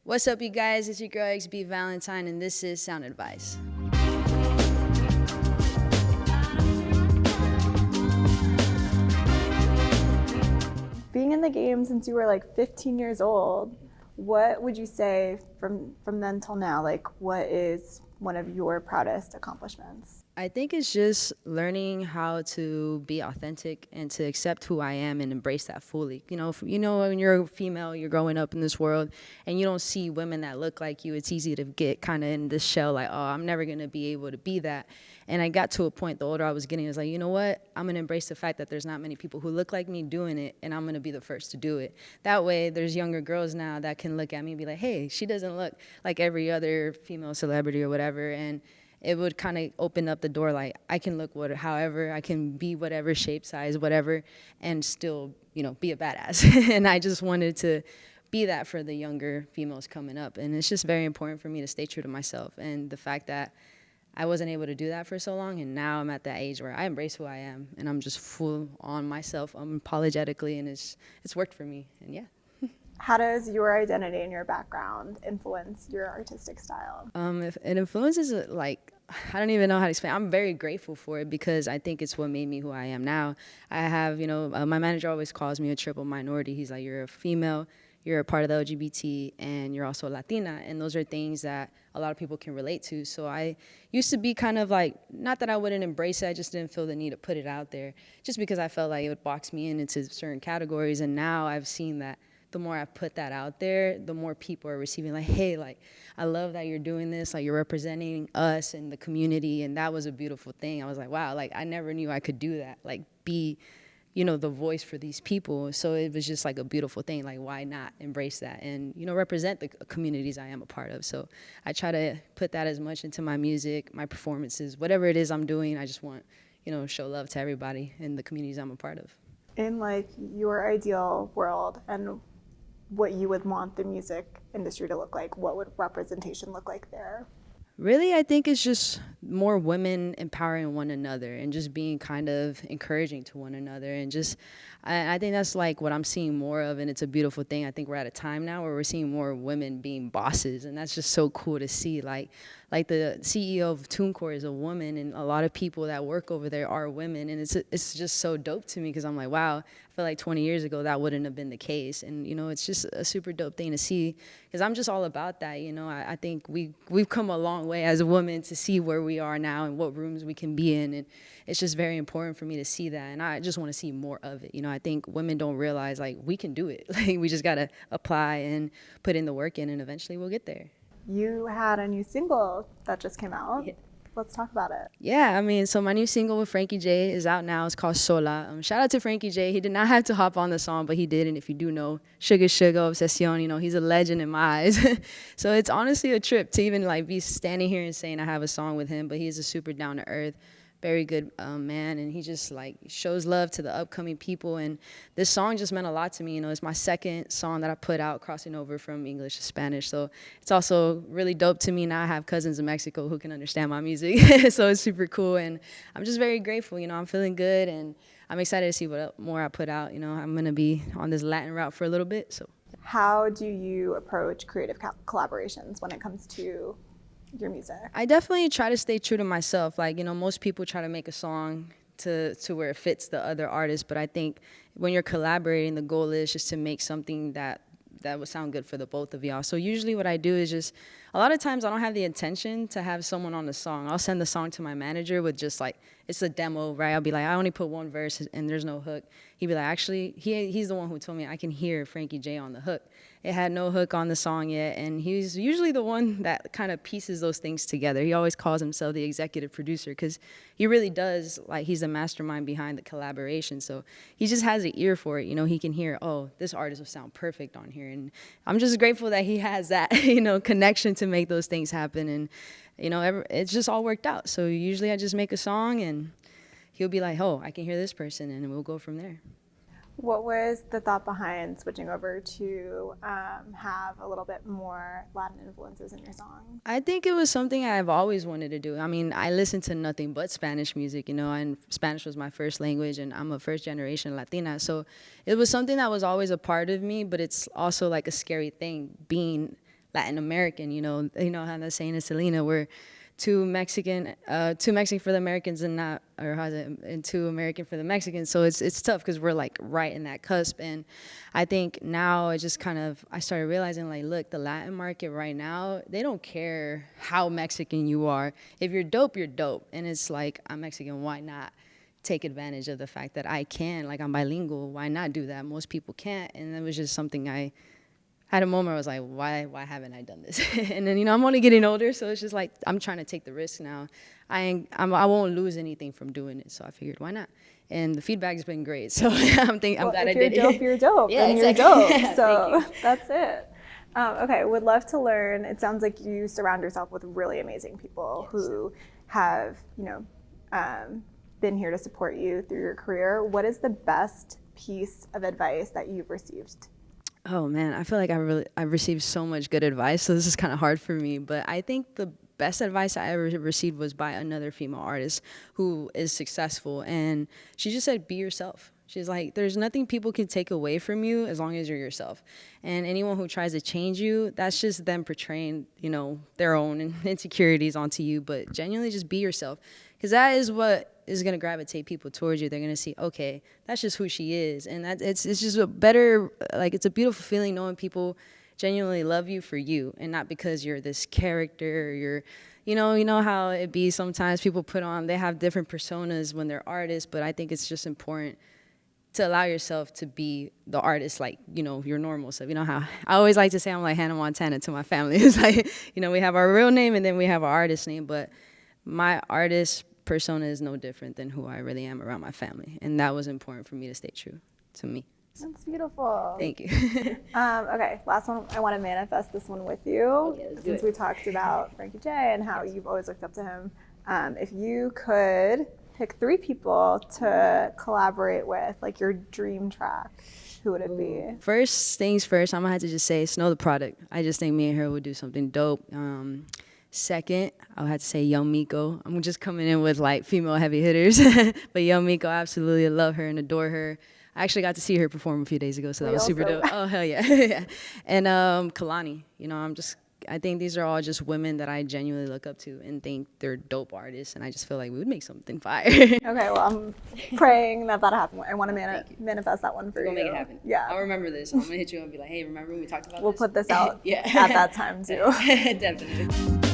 What's up, you guys? It's your girl xBValentine, and this is SoundAdvice. Being in the game since you were like 15 years old, what would you say from then till now? Like, what is one of your proudest accomplishments? I think it's just learning how to be authentic and to accept who I am and embrace that fully. When you're a female, you're growing up in this world and you don't see women that look like you. It's easy to get kind of in this shell like, oh, I'm never going to be able to be that. And I got to a point, the older I was getting, I was like, you know what? I'm going to embrace the fact that there's not many people who look like me doing it, and I'm going to be the first to do it. That way, there's younger girls now that can look at me and be like, hey, she doesn't look like every other female celebrity or whatever. And it would kind of open up the door, like I can look however, I can be whatever shape, size, whatever, and still, be a badass. And I just wanted to be that for the younger females coming up. And it's just very important for me to stay true to myself. And the fact that I wasn't able to do that for so long, and now I'm at that age where I embrace who I am, and I'm just full on myself unapologetically, and it's worked for me, and yeah. How does your identity and your background influence your artistic style? If it influences it, like, I don't even know how to explain. I'm very grateful for it because I think it's what made me who I am now. I have, my manager always calls me a triple minority. He's like, you're a female, you're a part of the LGBT, and you're also Latina. And those are things that a lot of people can relate to. So I used to be kind of like, not that I wouldn't embrace it, I just didn't feel the need to put it out there just because I felt like it would box me into certain categories. And now I've seen that the more I put that out there, the more people are receiving like, hey, like, I love that you're doing this, like you're representing us and the community. And that was a beautiful thing. I was like, wow, like I never knew I could do that, like be, the voice for these people. So it was just like a beautiful thing. Like, why not embrace that and, represent the communities I am a part of. So I try to put that as much into my music, my performances, whatever it is I'm doing. I just want, show love to everybody in the communities I'm a part of. In like your ideal world and what you would want the music industry to look like, what would representation look like there? Really, I think it's just more women empowering one another and just being kind of encouraging to one another. And just, I think that's like what I'm seeing more of, and it's a beautiful thing. I think we're at a time now where we're seeing more women being bosses, and that's just so cool to see. Like the CEO of TuneCore is a woman, and a lot of people that work over there are women, and it's just so dope to me because I'm like, wow, I feel like 20 years ago that wouldn't have been the case. And, it's just a super dope thing to see because I'm just all about that. I think we've come a long way as a woman to see where we are now and what rooms we can be in, and it's just very important for me to see that, and I just want to see more of it. I think women don't realize like we can do it. Like we just got to apply and put in the work in, and eventually we'll get there. You had a new single that just came out. Yeah. Let's talk about it. Yeah, so my new single with Frankie J is out now. It's called Sola. Shout out to Frankie J. He did not have to hop on the song, but he did. And if you do know, Sugar Obsession, he's a legend in my eyes. So it's honestly a trip to even like be standing here and saying I have a song with him, but he's a super down to earth, very good man, and he just like shows love to the upcoming people. And this song just meant a lot to me. It's my second song that I put out, crossing over from English to Spanish. So it's also really dope to me. Now I have cousins in Mexico who can understand my music. So it's super cool, and I'm just very grateful. I'm feeling good, and I'm excited to see what more I put out. I'm gonna be on this Latin route for a little bit. So how do you approach creative collaborations when it comes to your music? I definitely try to stay true to myself. Like, most people try to make a song to where it fits the other artist, but I think when you're collaborating, the goal is just to make something that would sound good for the both of y'all. So usually what I do is just, a lot of times I don't have the intention to have someone on the song. I'll send the song to my manager with just like, it's a demo, right? I'll be like, I only put one verse and there's no hook. He'd be like, actually, he's the one who told me I can hear Frankie J on the hook. It had no hook on the song yet, and he's usually the one that kind of pieces those things together. He always calls himself the executive producer because he really does, like, he's the mastermind behind the collaboration. So he just has an ear for it. He can hear, oh, this artist will sound perfect on here. And I'm just grateful that he has that, connection to make those things happen. And, it's just all worked out. So usually I just make a song and he'll be like, oh, I can hear this person, and we'll go from there. What was the thought behind switching over to have a little bit more Latin influences in your song? I think it was something I've always wanted to do. I listen to nothing but Spanish music, and Spanish was my first language, and I'm a first-generation Latina. So it was something that was always a part of me, but it's also like a scary thing being Latin American. You know how they're saying in Selena, we're too Mexican for the Americans and not, or how's it, and too American for the Mexicans. So it's tough because we're like right in that cusp. And I think now I started realizing, like, look, the Latin market right now, they don't care how Mexican you are. If you're dope, you're dope. And it's like, I'm Mexican, why not take advantage of the fact that I can, like, I'm bilingual, why not do that? Most people can't. And it was just something I had a moment where I was like, why haven't I done this? And then, I'm only getting older, so it's just like, I'm trying to take the risk now. I won't lose anything from doing it, so I figured, why not? And the feedback's been great, so I'm glad I did it. If you're dope, you're dope, yeah, and exactly. you're dope, so that's it. Okay, would love to learn. It sounds like you surround yourself with really amazing people who have, been here to support you through your career. What is the best piece of advice that you've received? Oh man, I feel like I've received so much good advice, so this is kind of hard for me. But I think the best advice I ever received was by another female artist who is successful, and she just said, be yourself. She's like, there's nothing people can take away from you as long as you're yourself. And anyone who tries to change you, that's just them portraying, their own insecurities onto you. But genuinely just be yourself, because that is what is going to gravitate people towards you. They're going to see, okay, that's just who she is. And it's just it's a beautiful feeling knowing people genuinely love you for you and not because you're this character or you're, you know how it be sometimes people they have different personas when they're artists, but I think it's just important to allow yourself to be the artist, like, your normal self. You know how I always like to say I'm like Hannah Montana to my family. It's like, we have our real name and then we have our artist name, but my artist persona is no different than who I really am around my family. And that was important for me to stay true to me. That's beautiful. Thank you. Okay, last one. I want to manifest this one with you. Okay, since we talked about Frankie J and how you've always looked up to him. If you could pick 3 people to collaborate with, like your dream track, who would it be? First things first, I'm going to have to just say Snow the Product. I just think me and her would do something dope. Second, I would have to say Young Miko. I'm just coming in with like female heavy hitters. But Young Miko, I absolutely love her and adore her. I actually got to see her perform a few days ago, so that was super dope. Oh, hell yeah. Yeah. And Kalani, I think these are all just women that I genuinely look up to and think they're dope artists, and I just feel like we would make something fire. Okay, well, I'm praying that happens. I want to manifest that one for you. We'll make it happen. Yeah. I'll remember this. I'm going to hit you and be like, hey, remember when we talked about We'll this? put this out Yeah. at that time, too. Definitely.